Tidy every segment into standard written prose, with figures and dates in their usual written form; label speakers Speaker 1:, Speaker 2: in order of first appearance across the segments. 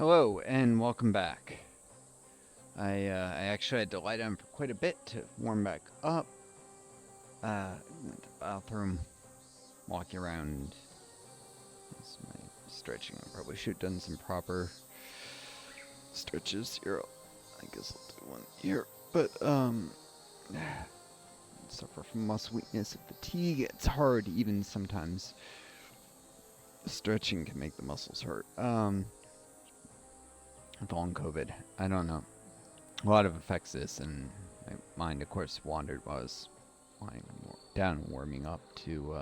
Speaker 1: Hello and welcome back. I actually had to lie down for quite a bit to warm back up. Went to the bathroom, walking around. That's my stretching. I probably should have done some proper stretches here. I guess I'll do one here. But suffer from muscle weakness and fatigue. It's hard even sometimes. Stretching can make the muscles hurt. With long COVID, I don't know. A lot of affects this, and my mind, of course, wandered while I was lying down, warming up to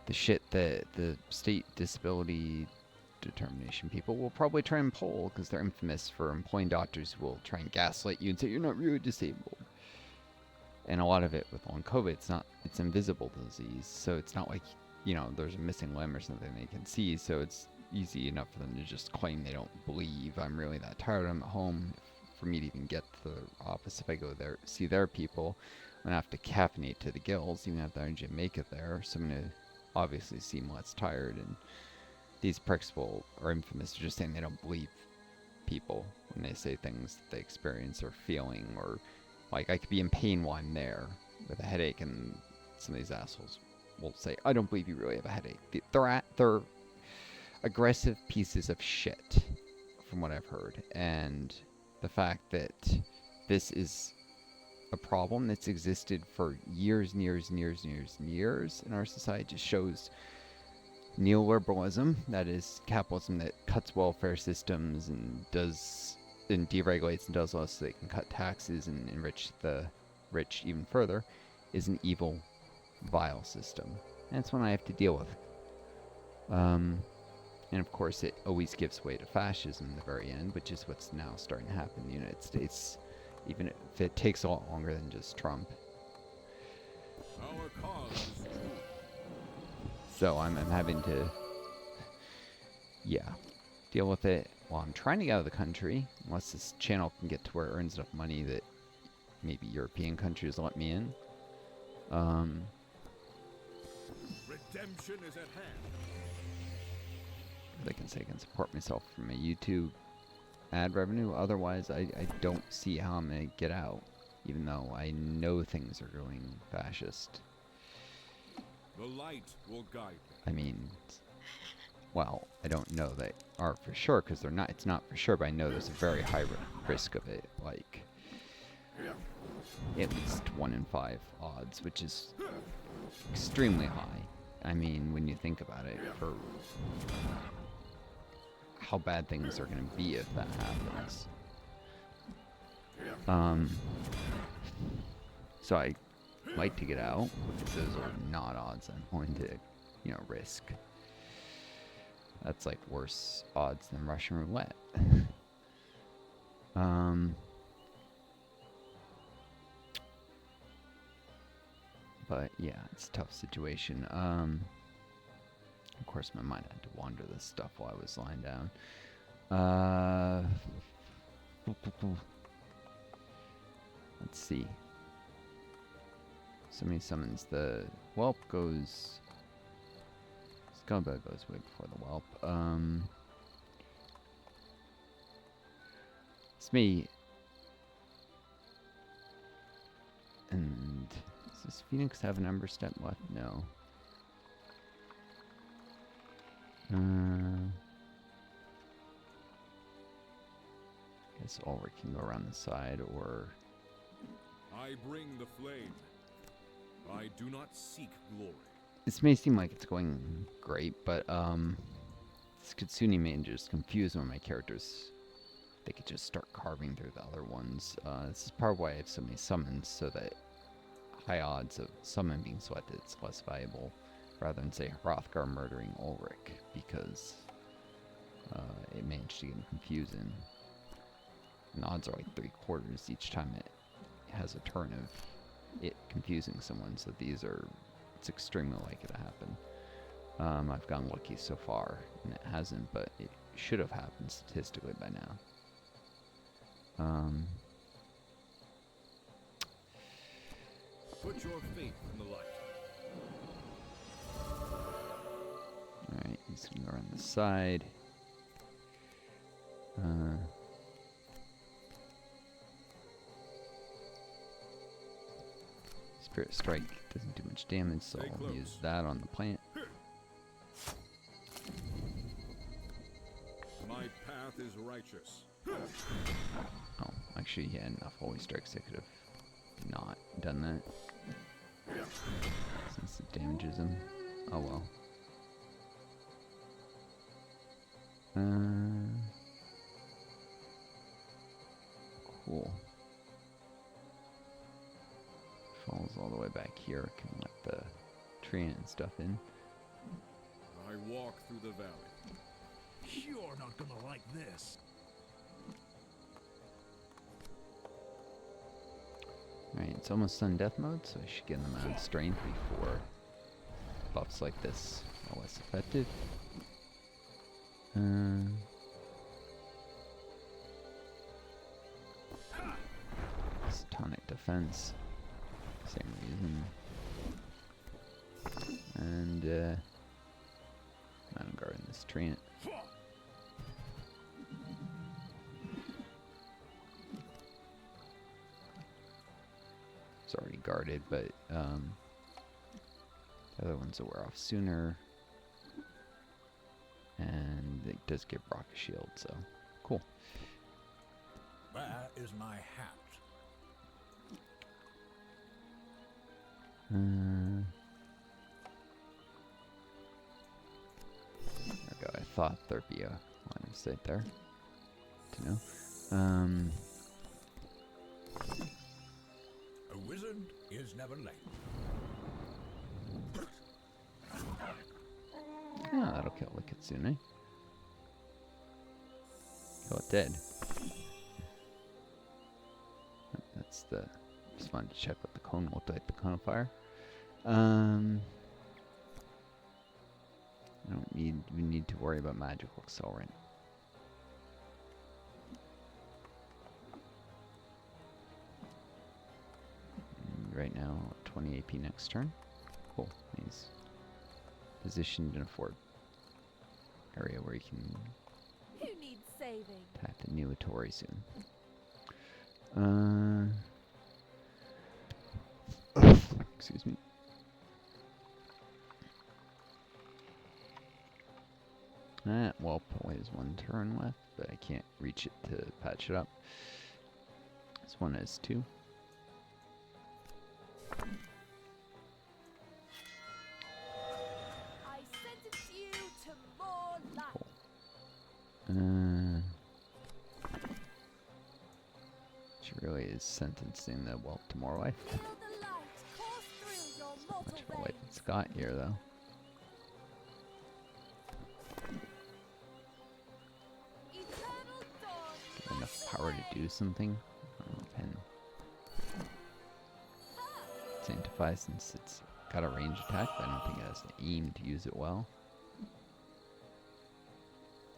Speaker 1: the shit that the state disability determination people will probably try and pull because they're infamous for employing doctors who will try and gaslight you and say you're not really disabled. And a lot of it with long COVID, it's invisible disease, so it's not like, there's a missing limb or something they can see, so it's easy enough for them to just claim they don't believe I'm really that tired. I'm at home. For me to even get to the office, if I go there, see their people, I'm gonna have to caffeinate to the gills, even have the energy to make it there. So I'm gonna obviously seem less tired. And these pricks are infamous for just saying they don't believe people when they say things that they experience or feeling, or like I could be in pain while I'm there with a headache, and some of these assholes will say, "I don't believe you really have a headache." They're aggressive pieces of shit, from what I've heard. And the fact that this is a problem that's existed for years and years and years and years and years in our society just shows neoliberalism, that is capitalism that cuts welfare systems and deregulates and does less so they can cut taxes and enrich the rich even further, is an evil, vile system. And it's one I have to deal with. And of course, it always gives way to fascism in the very end, which is what's now starting to happen in the United States, even if it takes a lot longer than just Trump.
Speaker 2: Our cause is true.
Speaker 1: So I'm having to, deal with it while I'm trying to get out of the country, unless this channel can get to where it earns enough money that maybe European countries let me in.
Speaker 2: Redemption is at hand.
Speaker 1: I can say I can support myself from my YouTube ad revenue. Otherwise, I don't see how I'm going to get out, even though I know things are going fascist.
Speaker 2: The light will guide them.
Speaker 1: I mean, well, I don't know they are for sure, because they're not. It's not for sure, but I know there's a very high risk of it, like at least 1 in 5 odds, which is extremely high. I mean, when you think about it, for how bad things are going to be if that happens. So I like to get out, because those are not odds I'm going to, risk. That's like worse odds than Russian roulette. But yeah, it's a tough situation. Of course, my mind had to wander this stuff while I was lying down. Let's see. Somebody summons the whelp goes. Scumbag goes way before the whelp. It's me. And does this Phoenix have an Ember Step left? No. Guess Ulrich can go around the side, or
Speaker 2: I bring the flame. I do not seek glory.
Speaker 1: this may seem like it's going great, but this Kitsune may just confuse one of my characters. They could just start carving through the other ones. This is part of why I have so many summons, so that high odds of summon being selected, it's less valuable, rather than say Hrothgar murdering Ulrich, because it managed to get confusing. And the odds are like 3/4 each time it has a turn of it confusing someone, so it's extremely likely to happen. I've gotten lucky so far, and it hasn't, but it should have happened statistically by now.
Speaker 2: Put your faith in the light.
Speaker 1: Alright, he's gonna go around the side. Spirit Strike doesn't do much damage, so
Speaker 2: Stay
Speaker 1: I'll
Speaker 2: close.
Speaker 1: use that on the plant.
Speaker 2: My path is righteous.
Speaker 1: Oh, actually, he had enough Holy Strikes. I could have not done that. Since it damages him. Oh well. Cool. Falls all the way back here. Can let the tree and stuff in.
Speaker 2: I walk through the valley.
Speaker 3: You're not gonna like this.
Speaker 1: Alright, it's almost on death mode, so I should get them out of strength before buffs like this are less effective. Tonic defense. Same reason. And Mountain Guard in this treant. It's already guarded, but the other ones will wear off sooner. And it does give Brock a shield, so cool.
Speaker 3: Where is my hat?
Speaker 1: There we go. I thought there'd be a line of sight there. To know.
Speaker 3: A wizard is never late.
Speaker 1: Yeah, that'll kill the Kitsune. Kill it dead. That's the. Just wanted to check what the cone looked like. The cone of fire. I don't need to worry about magical accelerant. And right now, 20 AP next turn. Cool. He's positioned in a fort area where you can
Speaker 4: Who needs saving?
Speaker 1: attack the new Atori soon. Excuse me. Well, only has one turn left, but I can't reach it to patch it up. This one has two.
Speaker 4: I sentence you to more life.
Speaker 1: She really is sentencing the Whelp to more life.
Speaker 4: Feel the light course through your
Speaker 1: Not
Speaker 4: mortal
Speaker 1: much of a life
Speaker 4: veins.
Speaker 1: it's got here, though.
Speaker 4: Eternal dawn.
Speaker 1: Give it enough
Speaker 4: lights
Speaker 1: power
Speaker 4: the
Speaker 1: to
Speaker 4: way.
Speaker 1: do something. I don't know, pen. Sanctify, since it's got a range attack, but I don't think it has the aim to use it well.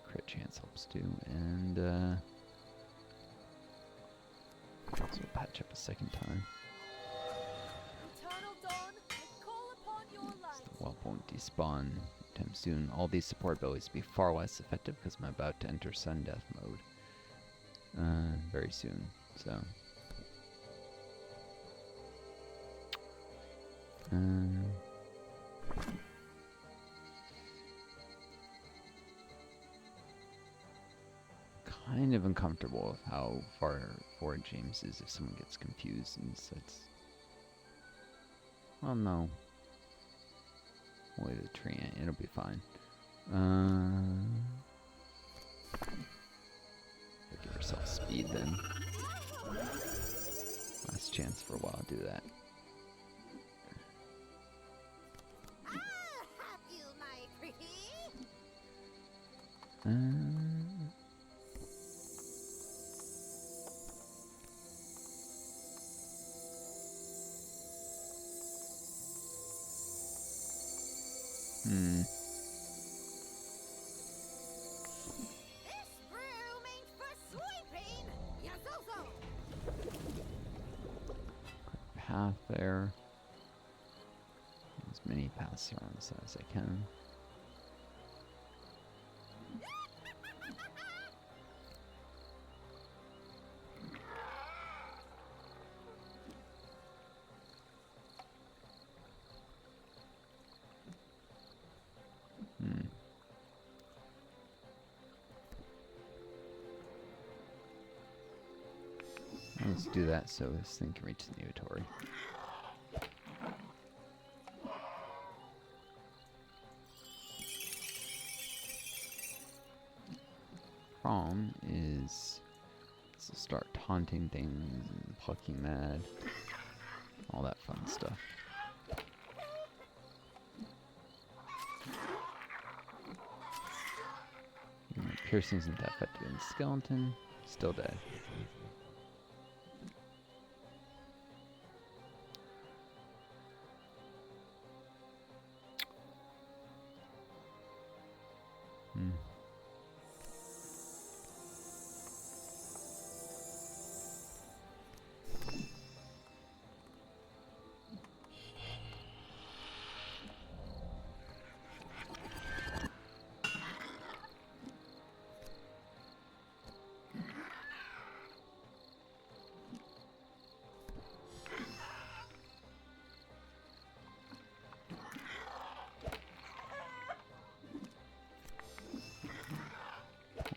Speaker 1: Crit chance helps too, and so we'll patch up a second time.
Speaker 4: Eternal dawn, I call upon your light.
Speaker 1: The Whelp won't despawn anytime soon. All these support abilities will be far less effective because I'm about to enter Sun Death mode very soon. So. Kind of uncomfortable with how far forward James is if someone gets confused and says, well, no. Wait a tree, it'll be fine. Give herself speed then. Last chance for a while to do that.
Speaker 4: I'll have you, my pretty. This broom ain't for sweeping. Yazozo.
Speaker 1: Path there. As many paths here on the side as I can. Let's do that so this thing can reach the inventory. Problem is, this will start taunting things and plucking mad, all that fun stuff. Piercing isn't that effective in skeleton, still dead.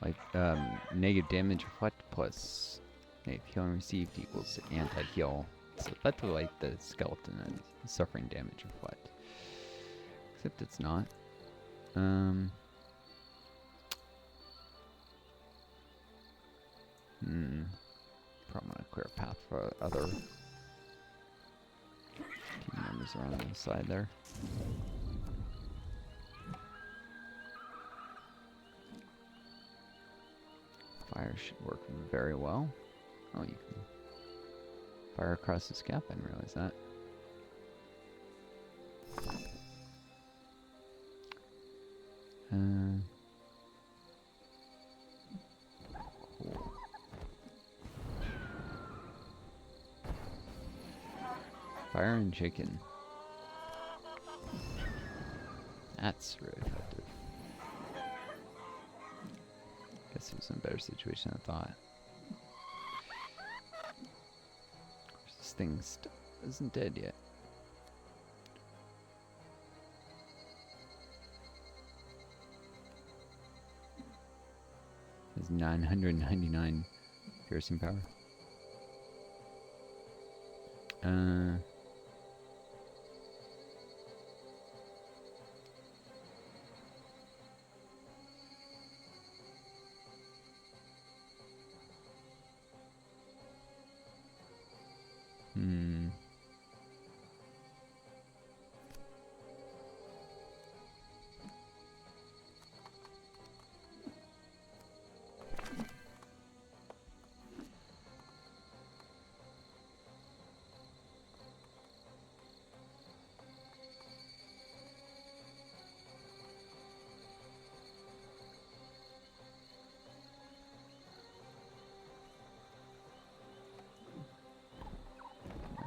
Speaker 1: Like, negative damage reflect plus negative healing received equals anti-heal. So that's like the skeleton and suffering damage reflect. Except it's not. Probably gonna clear a path for other team members around the side there. Fire should work very well. Oh, you can fire across this gap. I didn't realize that. Cool. Fire and chicken. That's really effective. Guess it was in a better situation than I thought. Of course, this thing still isn't dead yet. Has 999 piercing power.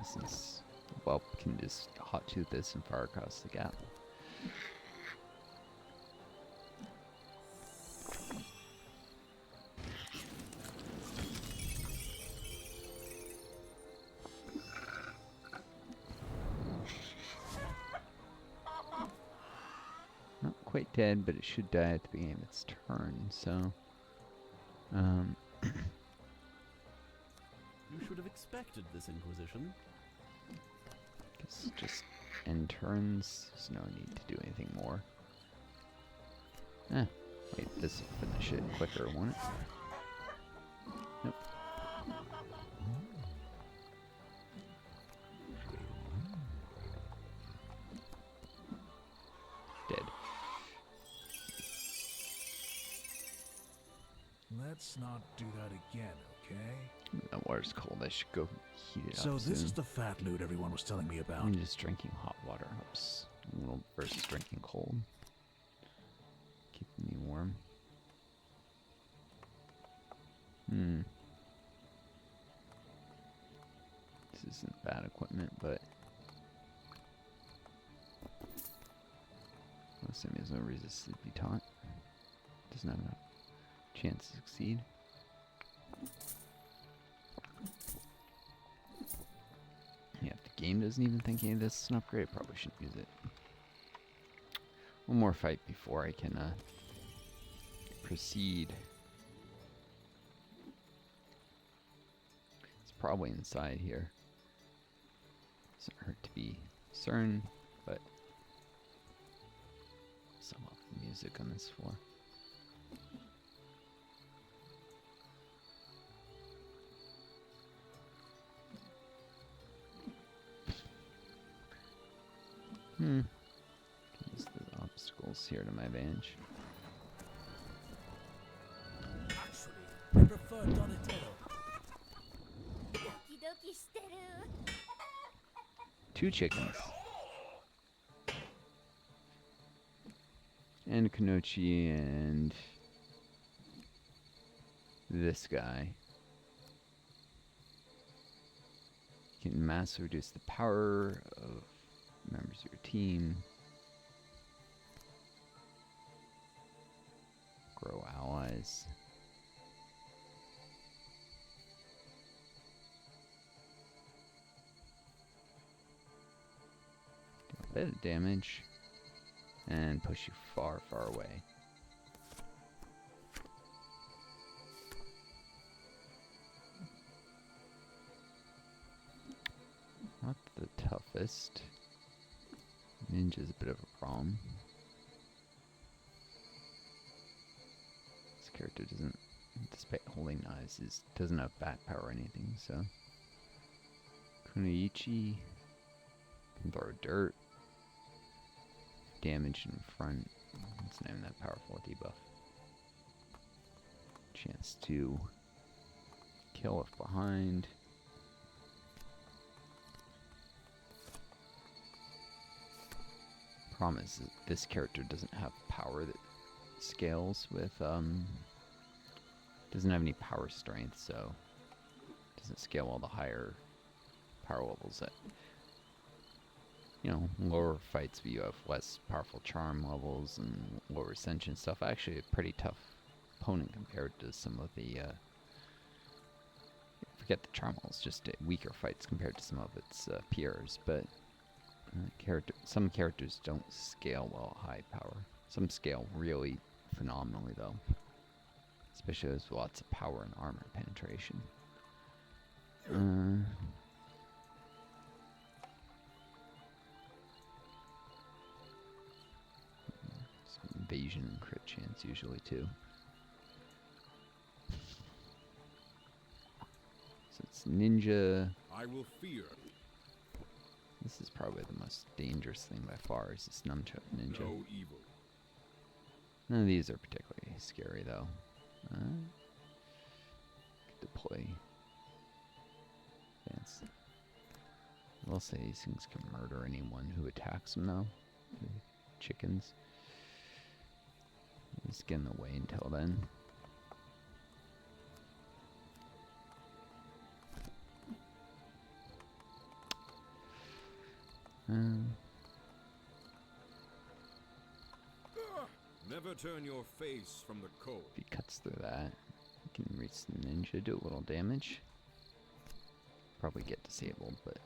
Speaker 1: Since Whelp can just hot tooth this and fire across the gap. Not quite dead, but it should die at the beginning of its turn, so
Speaker 5: You should have expected this inquisition.
Speaker 1: guess just end turns. There's no need to do anything more. Wait, this will finish it quicker, won't it? Nope. Dead.
Speaker 3: Let's not do that again, okay?
Speaker 1: The water's cold. I should go heat it
Speaker 3: So
Speaker 1: up
Speaker 3: this
Speaker 1: soon.
Speaker 3: is the fat loot everyone was telling me about.
Speaker 1: I'm just drinking hot water helps a little versus drinking cold. Keeping me warm. This isn't bad equipment, but most of has no resist sleepy taunt. Doesn't have enough chance to succeed. Yeah, if the game doesn't even think any of this is an upgrade, probably shouldn't use it. One more fight before I can proceed. It's probably inside here. Doesn't hurt to be CERN, but some of the music on this floor. Use the obstacles here to my advantage.
Speaker 3: Actually, I prefer Donatello.
Speaker 4: ドキドキしてる
Speaker 1: 2 chickens. And Kanochi and this guy. You can massively reduce the power of members of your team. Grow allies. Do a bit of damage. And push you far, far away. Not the toughest. Ninja's a bit of a problem. This character doesn't, despite holding knives, doesn't have back power or anything, so. Kunoichi can throw dirt. Damage in front. It's not even that powerful a debuff. Chance to kill if behind. Problem is that this character doesn't have power that scales with doesn't have any power strength, so doesn't scale all the higher power levels that, you know, lower fights where you have less powerful charm levels and lower ascension stuff. Actually a pretty tough opponent compared to some of the forget the charm levels, just weaker fights compared to some of its peers, but some characters don't scale well at high power. Some scale really phenomenally though, especially those with lots of power and armor penetration. Some invasion and crit chance usually too. So it's ninja.
Speaker 2: I will fear
Speaker 1: This is probably the most dangerous thing by far, is this nunchuck ninja.
Speaker 2: no evil.
Speaker 1: None of these are particularly scary though. Deploy. Advance. I will say these things can murder anyone who attacks them though. The chickens. Just get in the way until then.
Speaker 2: Never turn your face from the cold.
Speaker 1: If he cuts through that, you can reach the ninja, do a little damage. Probably get disabled, but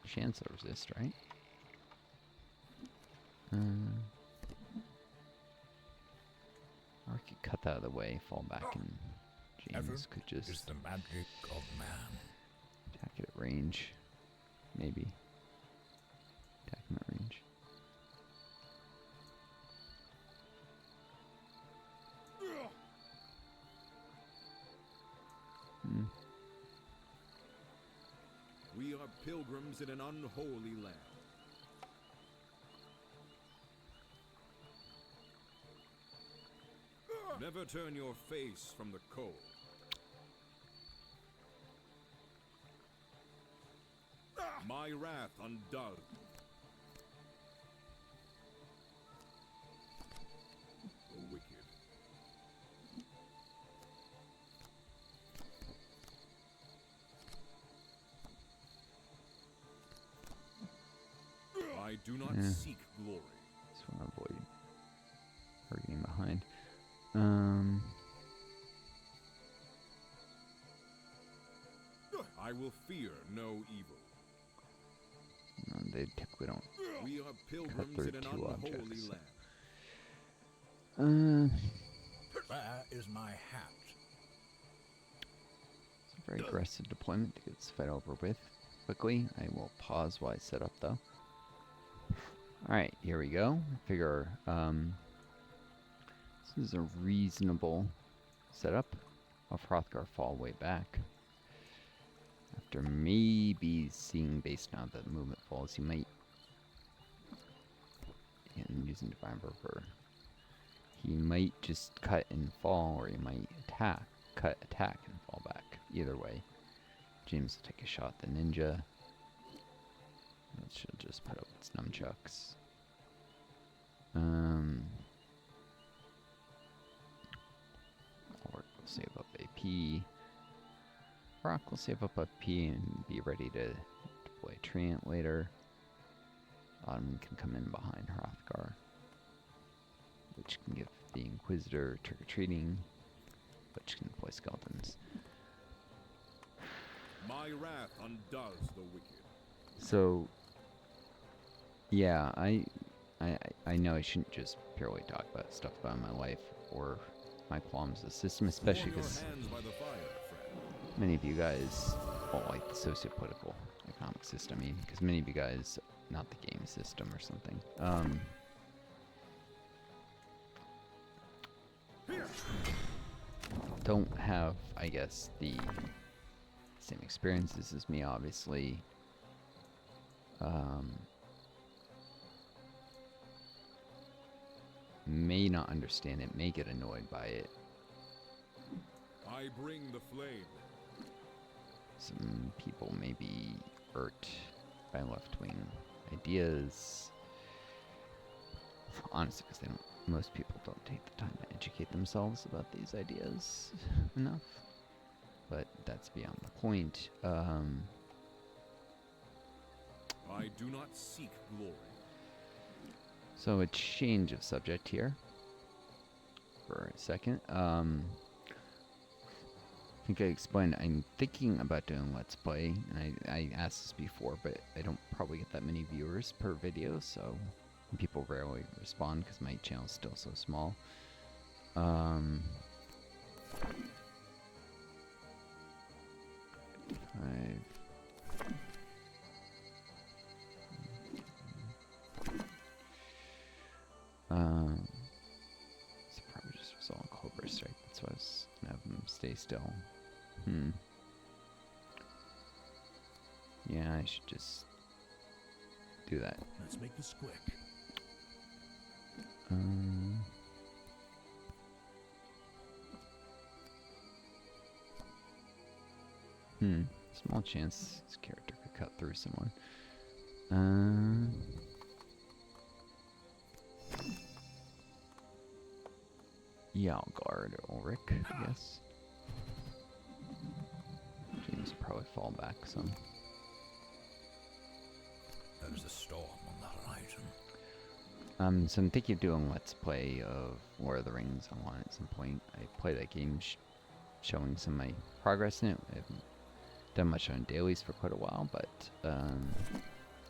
Speaker 1: chance to resist, right? Or I could cut that out of the way, fall back, and James
Speaker 3: Effort
Speaker 1: could just
Speaker 3: is the magic of man.
Speaker 1: attack it at range. Maybe. Attack him at range.
Speaker 2: We are pilgrims in an unholy land. Never turn your face from the cold. My wrath undone. The wicked. I do not
Speaker 1: Yeah.
Speaker 2: seek glory.
Speaker 1: Just want to avoid hurting behind.
Speaker 2: I will fear no evil.
Speaker 1: No, they typically don't.
Speaker 2: We are pilgrims
Speaker 1: through
Speaker 2: in an
Speaker 1: two
Speaker 2: unholy
Speaker 1: objects.
Speaker 2: land.
Speaker 3: Where is my hat?
Speaker 1: very aggressive deployment to get this fight over with quickly. I will pause while I set up though. Alright, here we go. I figure this is a reasonable setup. I'll Hrothgar fall way back. After maybe seeing base now that movement falls, he might, and using Divine Reaper, he might just cut and fall, or he might attack, cut, attack, and fall back. Either way, James will take a shot at the ninja. It should just put up its nunchucks. Or we'll save up AP. Brock will save up AP and be ready to deploy Treant later. Autumn can come in behind Hrothgar, which can give the Inquisitor trick-or-treating, which can deploy skeletons.
Speaker 2: My wrath undoes the wicked.
Speaker 1: So, yeah, I know I shouldn't just purely talk about stuff about my life or my qualms with the system, especially because many of you guys don't like the socio-political economic system. I mean, because many of you guys, not the game system or something. Don't have, I guess, the same experiences as me, obviously. May not understand it, may get annoyed by it.
Speaker 2: I bring the flame.
Speaker 1: Some people may be hurt by left-wing ideas. Honestly, because they don't. Most people don't take the time to educate themselves about these ideas enough. But that's beyond the point.
Speaker 2: I do not seek glory.
Speaker 1: So a change of subject here for a second. I think I explained I'm thinking about doing Let's Play, and I asked this before, but I don't probably get that many viewers per video, so people rarely respond because my channel's still so small. So probably just resolve Cobra Strike. That's why I was gonna have him stay still. Yeah, I should just do that.
Speaker 3: Let's make this quick.
Speaker 1: Small chance this character could cut through someone. Yeah, I'll guard Ulrich, I guess. James will probably fall back some.
Speaker 3: There's a storm on the horizon.
Speaker 1: So I'm thinking of doing Let's Play of Lord of the Rings online at some point. I played that game showing some of my progress in it. I haven't done much on dailies for quite a while, but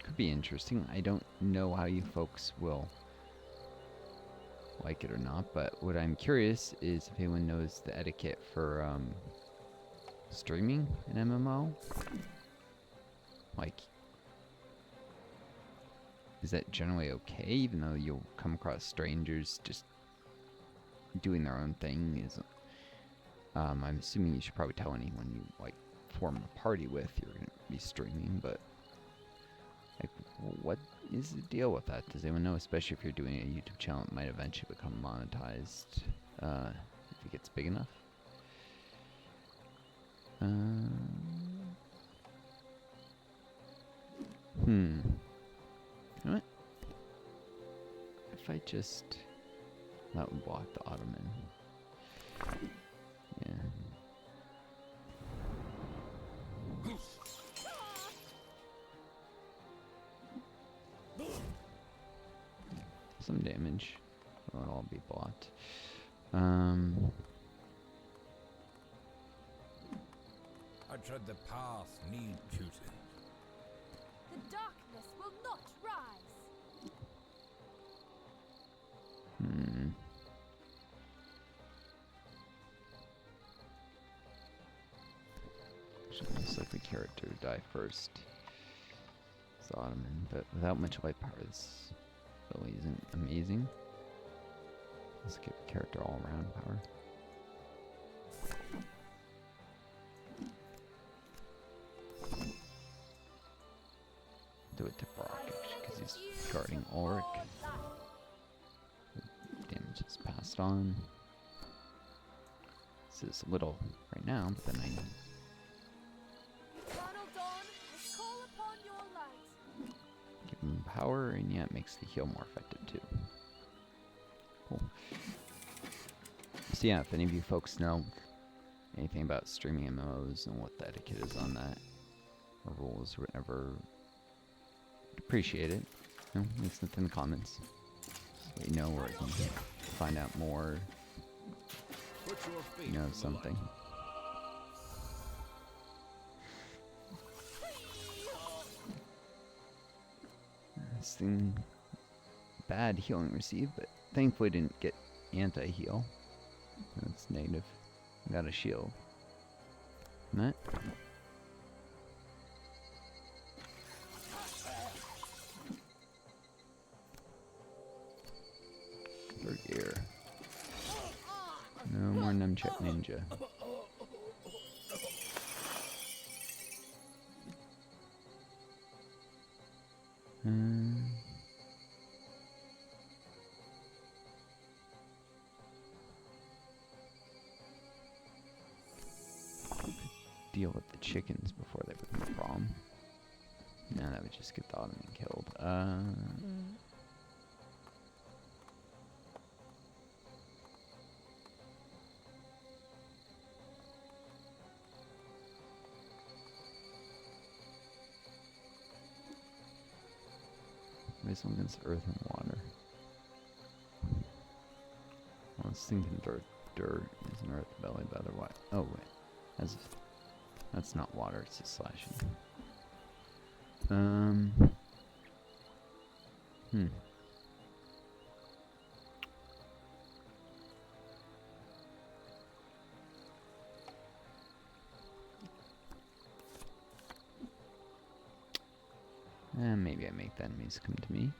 Speaker 1: could be interesting. I don't know how you folks will like it or not, but what I'm curious is if anyone knows the etiquette for streaming an MMO. Like, is that generally okay, even though you'll come across strangers just doing their own thing? I'm assuming you should probably tell anyone you like form a party with you're gonna be streaming, but like, what is the deal with that? Does anyone know? Especially if you're doing a YouTube channel, it might eventually become monetized if it gets big enough. You know what? If I just that would block the Ottoman. Yeah. Some damage. It won't all be blocked.
Speaker 6: I tread the path need tutoring.
Speaker 4: The darkness will not rise.
Speaker 1: Actually, most likely character to die first. It's Ottoman, but without much light power, this really isn't amazing. Let's give the character all around power. Do it to Brock, actually, because he's guarding Ulrich. Damage is passed on. This is little right now, but then I give him power, and yeah, it makes the heal more effective too. Cool. So yeah, if any of you folks know anything about streaming MMOs and what the etiquette is on that, or rules or whatever, appreciate it. You know, leave something in the comments. So you know where I can find out more.
Speaker 2: Put your faith
Speaker 1: You know
Speaker 2: in the
Speaker 1: something.
Speaker 2: light.
Speaker 1: This thing, bad healing received, but thankfully didn't get anti-heal. That's negative. Got a shield. And that. Third gear. No more nunchuck ninja. Deal with the chickens before they become a problem. No, that would just get the Ottoman killed. Wisdom against earth and water. I was thinking dirt is an earth belly, but otherwise. Oh wait, that's not water. It's just slashing. Maybe I make the enemies come to me.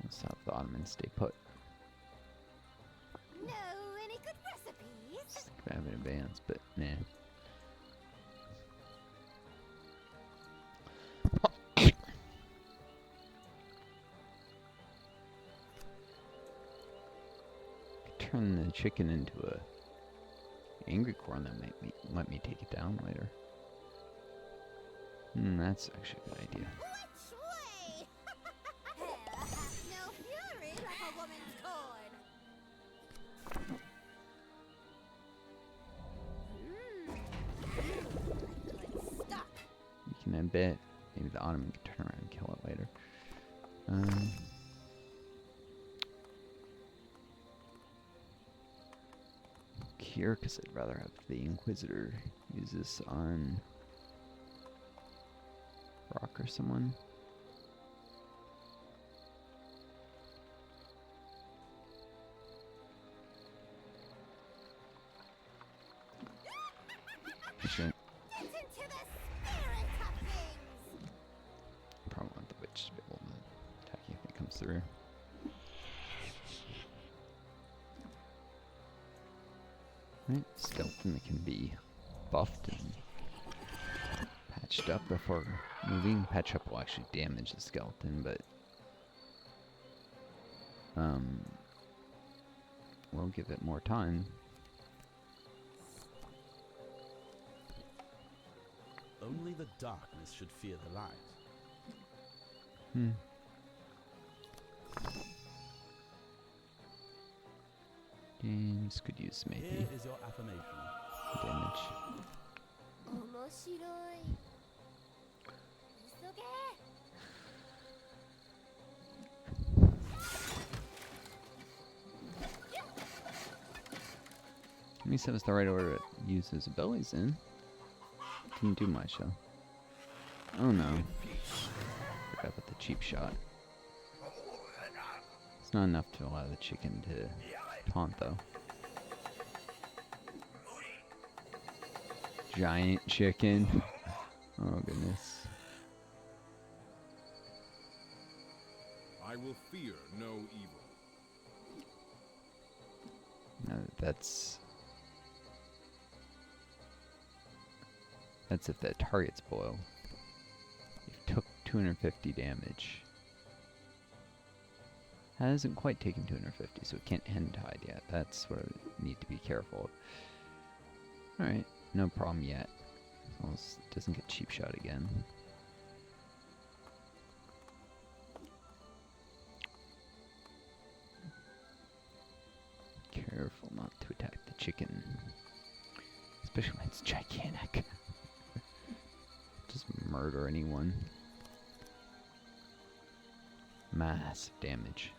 Speaker 1: Let's have the Ottomans stay put.
Speaker 4: No, any good recipes?
Speaker 1: Just grab an advance, but nah. Turn the chicken into a angry corn that might let me take it down later. That's actually a good idea.
Speaker 4: Which way? Hell hath no fury like a woman's corn. Good stuff.
Speaker 1: You can embed. Maybe the Ottoman can turn around and kill it later. Here, because I'd rather have the Inquisitor use this on Brock or someone. Actually,
Speaker 4: Get into the spirit of things.
Speaker 1: probably want the witch to be able to attack you if it comes through. Right, skeleton that can be buffed and patched up before moving. Patch up will actually damage the skeleton, but we'll give it more time.
Speaker 5: Only the darkness should fear the light.
Speaker 1: Games could use
Speaker 5: Here
Speaker 1: maybe
Speaker 5: is your affirmation.
Speaker 1: damage.
Speaker 4: 面白い。急げ。
Speaker 1: At least that was the right order to use his abilities in. Didn't do much though. Oh no. Forgot about the cheap shot. It's not enough to allow the chicken to taunt though. giant chicken. Oh goodness.
Speaker 2: I will fear no evil.
Speaker 1: No, that's if that target's below. You've took 250 damage. Hasn't quite taken 250, so it can't hand hide yet. That's what I need to be careful of. Alright, no problem yet. Almost doesn't get cheap shot again. Careful not to attack the chicken. Especially when it's gigantic. Just murder anyone. Massive damage.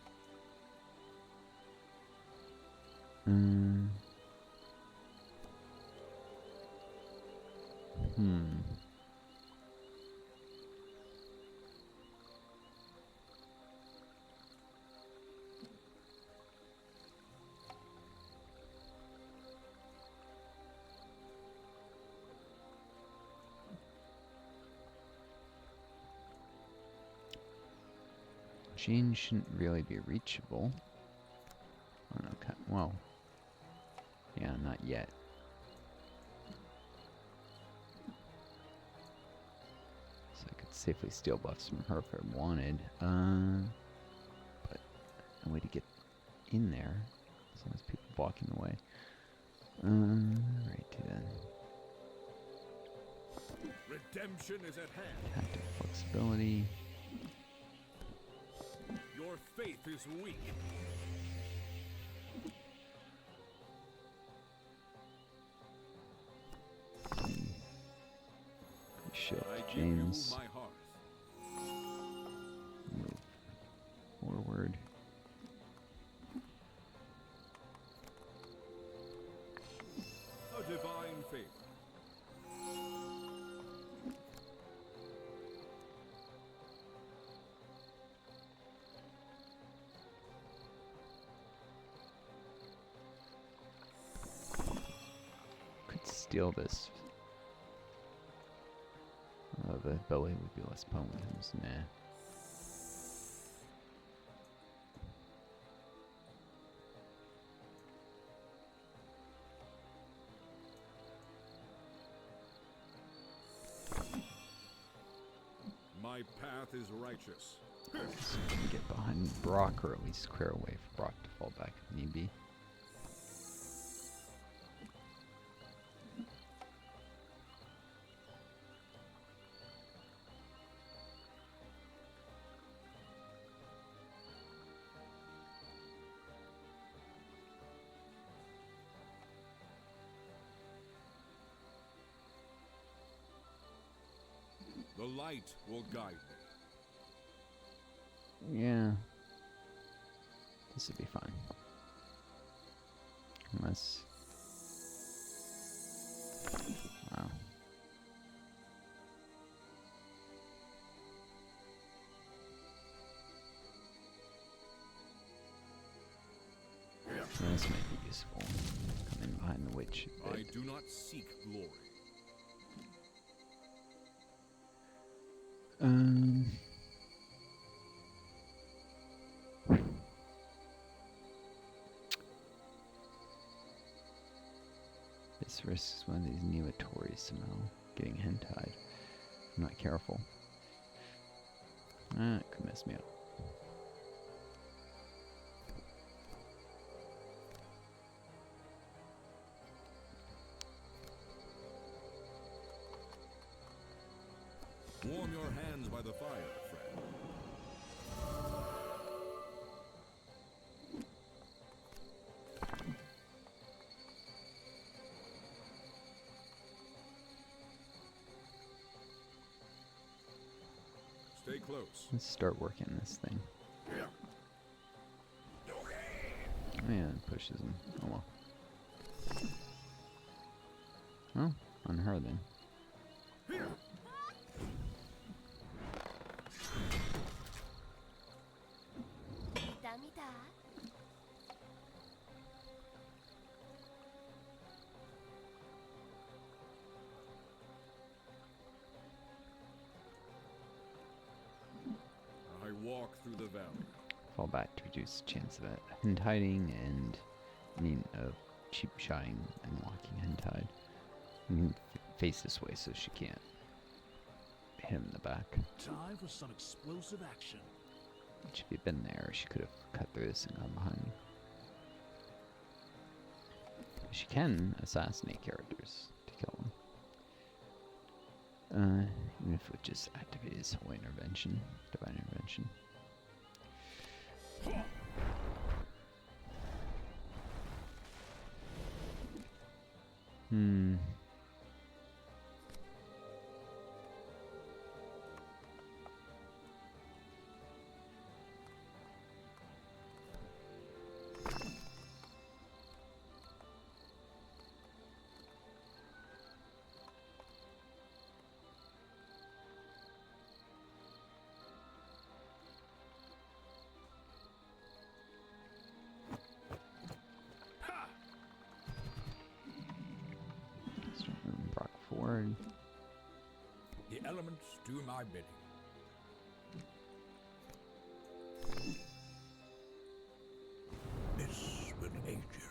Speaker 1: Gene shouldn't really be reachable. Oh, no, well, yeah, not yet. So I could safely steal buffs from her if I wanted. But no way to get in there. As long as people blocking the way. Righty then.
Speaker 2: Redemption is at hand.
Speaker 1: Tactic flexibility.
Speaker 2: Your faith is weak.
Speaker 1: Shift
Speaker 2: I give
Speaker 1: James.
Speaker 2: you my hearth.
Speaker 1: Move forward.
Speaker 2: A divine favor.
Speaker 1: Could steal this. The ability would be less potent with him, so nah.
Speaker 2: My path is righteous.
Speaker 1: So we can get behind Brock, or at least clear away for Brock to fall back if need be.
Speaker 2: The light will guide me.
Speaker 1: Yeah. This would be fine. Unless... Wow. So this might be useful. Come in behind the witch a
Speaker 2: I
Speaker 1: bit.
Speaker 2: do not seek glory.
Speaker 1: This risks one of these new Atories somehow getting hentai. I'm not careful. It could mess me up.
Speaker 2: Warm your hands by the fire, friend. Stay close.
Speaker 1: Let's start working this thing. Oh yeah, it pushes him. Oh well. Well, on her then.
Speaker 2: through the valley.
Speaker 1: Fall back to reduce the chance of it. Hand hiding and cheap shotting and walking hand tied. You can face this way so she can't hit him in the back.
Speaker 3: Time for some explosive action.
Speaker 1: If he'd been there, she could have cut through this and gone behind me. She can assassinate characters to kill them. Even if it just activates Holy Intervention, Divine Intervention. Start moving Brock forward.
Speaker 6: The elements do my bidding. This will aid you.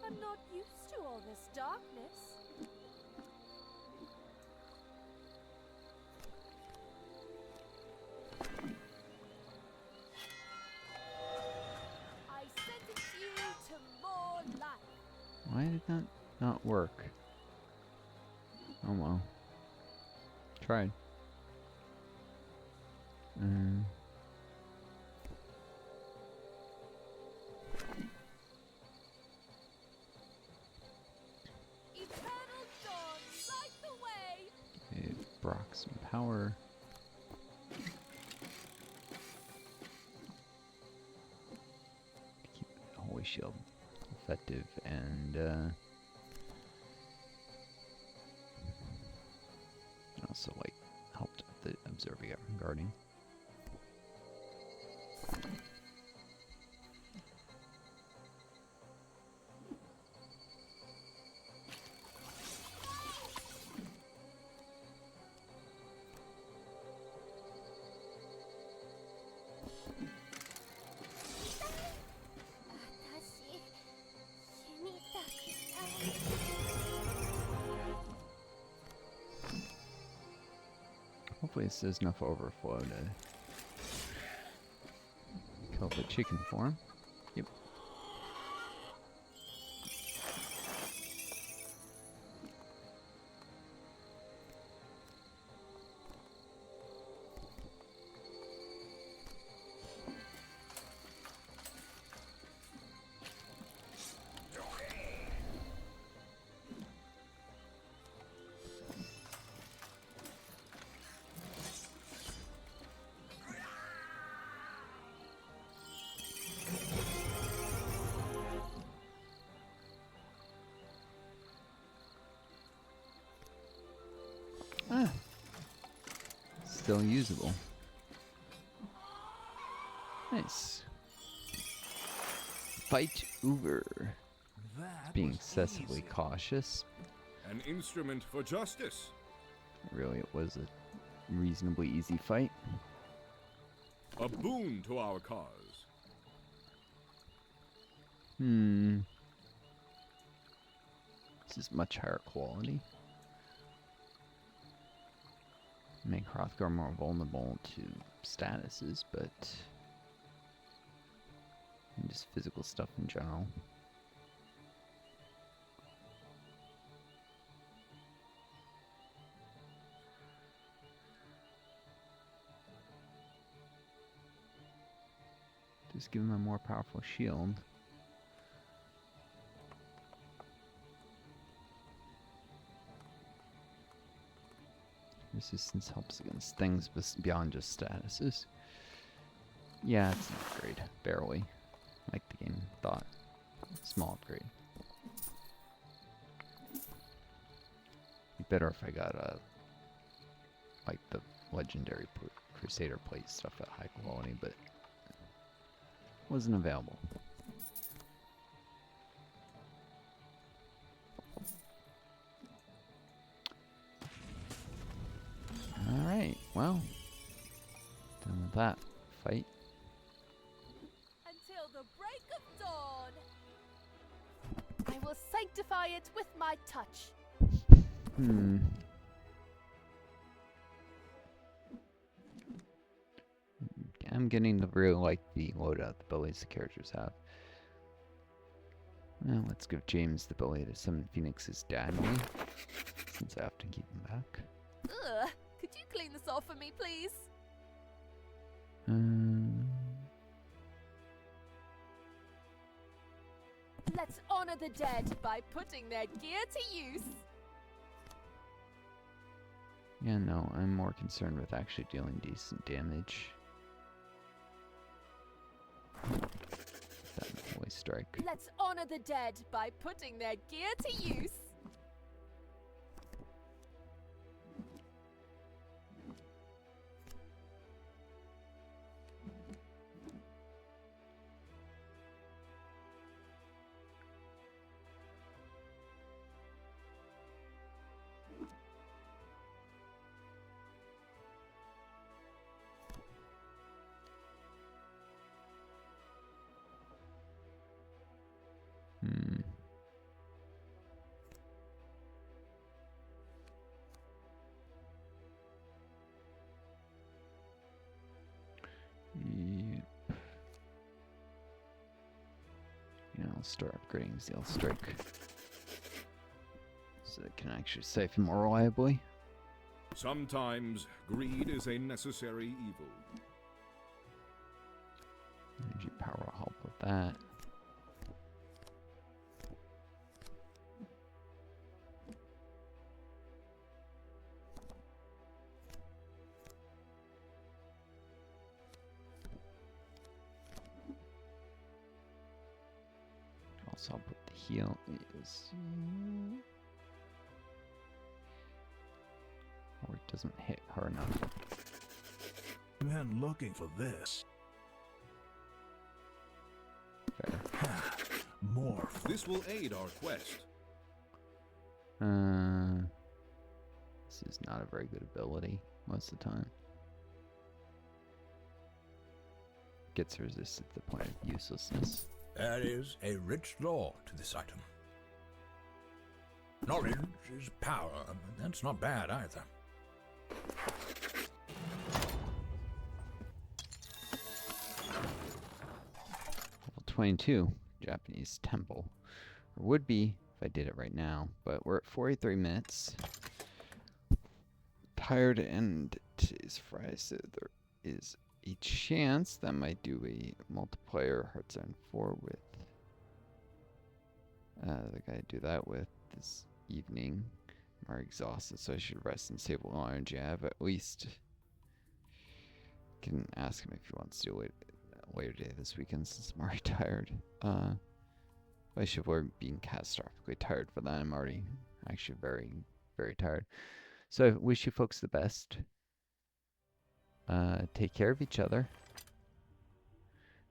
Speaker 4: I'm not used to all this darkness. I sentence you to more life.
Speaker 1: Why did that not work? Oh well. Tried.
Speaker 4: Eternal dawn, light the way.
Speaker 1: Give Brock some power. Keep the Holy Shield effective and also like helped with the observing and guarding. Hopefully this is enough overflow to kill the chicken for him. Yep. Ah. Still usable. Nice. Fight Uber.
Speaker 3: That
Speaker 1: Being
Speaker 3: was
Speaker 1: excessively
Speaker 3: easy.
Speaker 1: cautious.
Speaker 2: An instrument for justice.
Speaker 1: Really, it was a reasonably easy fight.
Speaker 2: A boon to our cause.
Speaker 1: This is much higher quality. Make Hrothgar more vulnerable to statuses, but just physical stuff in general. Just give him a more powerful shield. Resistance helps against things beyond just statuses. Yeah, it's an upgrade. Barely. Like the game thought. Small upgrade. Be better if I got like the legendary Crusader plate stuff at high quality, but wasn't available. that fight.
Speaker 7: Until the break of dawn. I will sanctify it with my touch.
Speaker 1: Hmm. I'm getting to really like the loadout the abilities the characters have. Well, let's give James the ability to summon Phoenix's dad, since I have to keep him back.
Speaker 7: Ugh, could you clean this off for me, please? Let's honor the dead by putting their gear to use.
Speaker 1: Yeah, no, I'm more concerned with actually dealing decent damage. That holy strike.
Speaker 7: Let's honor the dead by putting their gear to use.
Speaker 1: Hmm. Yep. Yeah, I'll start upgrading Zeal Strike. So it can actually siphon more reliably.
Speaker 2: Sometimes greed is a necessary evil.
Speaker 1: Energy power will help with that. Also, I'll put the heal is. Or it doesn't hit her enough.
Speaker 3: Been looking for this.
Speaker 1: Fair.
Speaker 3: More.
Speaker 2: This will aid our quest.
Speaker 1: This is not a very good ability most of the time. Gets resisted to the point of uselessness.
Speaker 6: There is a rich lore to this item. Knowledge is power, but that's not bad either.
Speaker 1: Level 22, Japanese temple. Or would be if I did it right now, but we're at 43 minutes. Tired and today's Friday, so there is a chance that I might do a multiplayer Hearts Iron 4 with the guy I do that with this evening. I'm already exhausted, so I should rest and save a little energy. I have at least can ask him if he wants to do it later today this weekend since I'm already tired. I should avoid being catastrophically tired for that. I'm already actually very, very tired. So I wish you folks the best. Take care of each other.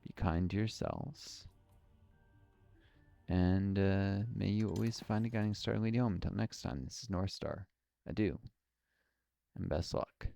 Speaker 1: Be kind to yourselves. And may you always find a guiding star leading home. Until next time, this is Northstar. Adieu. And best luck.